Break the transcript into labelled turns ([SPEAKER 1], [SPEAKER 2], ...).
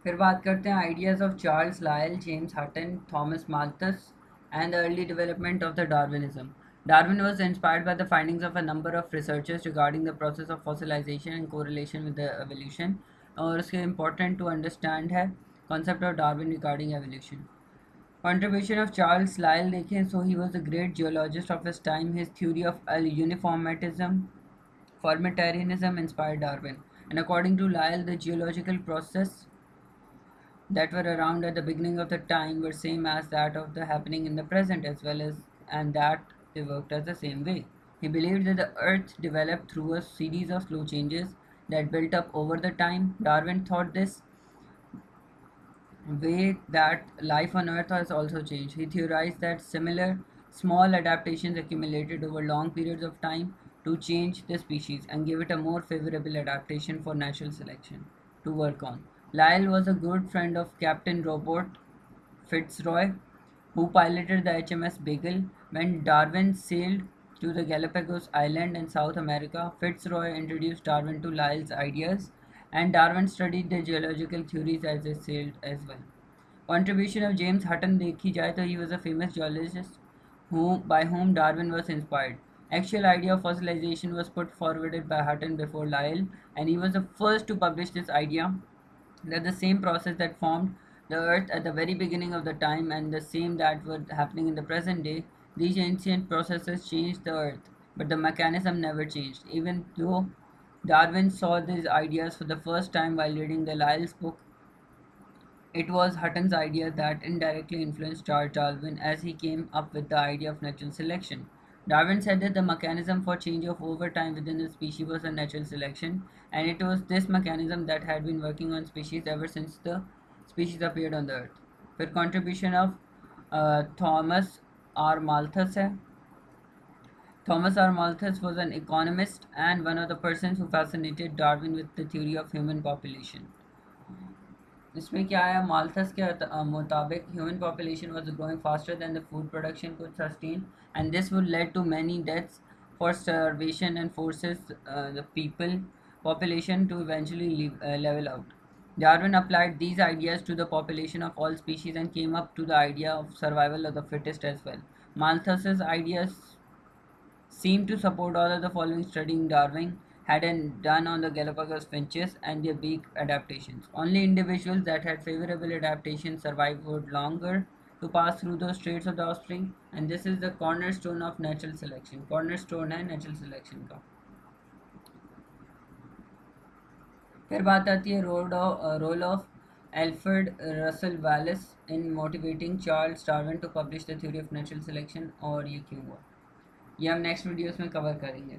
[SPEAKER 1] फिर बात करते हैं ideas of Charles Lyell, James Hutton, Thomas Malthus and the early development of the Darwinism. Darwin was inspired by the findings of a number of researchers regarding the process of fossilization and correlation with the evolution. और उसके important to understand है concept of Darwin regarding evolution. Contribution of Charles Lyell देखें, so he was a great geologist of his time. His theory of uniformitism, formatarianism inspired Darwin. And according to Lyell, the geological process that were around at the beginning of the time were same as that of the happening in the present as well as and that they worked as the same way. He believed that the earth developed through a series of slow changes that built up over the time. Darwin thought this way that life on earth has also changed. He theorized that similar small adaptations accumulated over long periods of time to change the species and give it a more favorable adaptation for natural selection to work on. Lyell was a good friend of Captain Robert Fitzroy, who piloted the HMS Beagle. When Darwin sailed to the Galapagos Island in South America, Fitzroy introduced Darwin to Lyell's ideas, and Darwin studied the geological theories as they sailed as well. Contribution of James Hutton देखी जाए तो he was a famous geologist by whom Darwin was inspired. Actual idea of fossilization was put forwarded by Hutton before Lyell, and he was the first to publish this idea that the same process that formed the earth at the very beginning of the time and the same that were happening in the present day, these ancient processes changed the earth, but the mechanism never changed. Even though Darwin saw these ideas for the first time while reading the Lyell's book, it was Hutton's idea that indirectly influenced Charles Darwin as he came up with the idea of natural selection. Darwin said that the mechanism for change of over time within the species was a natural selection, and it was this mechanism that had been working on species ever since the species appeared on the earth. फिर contribution of Thomas R. Malthus है. Thomas R. Malthus was an economist and one of the persons who fascinated Darwin with the theory of human population. इसमें क्या है, Malthus के मुताबिक human population was growing faster than the food production could sustain and this would led to many deaths for starvation and forces the people population to eventually level out. Darwin applied these ideas to the population of all species and came up to the idea of survival of the fittest as well. Malthus's ideas seem to support all of the following studying Darwin had done on the Galapagos finches and their beak adaptations. Only individuals that had favorable adaptations survived longer to pass through those traits of the offspring, and this is the cornerstone of natural selection. Cornerstone है natural selection का. फिर बात आती है role of Alfred Russel Wallace in motivating Charles Darwin to publish the theory of natural selection, और ये क्यों हुआ, ये हम नेक्स्ट वीडियोस में कवर करेंगे.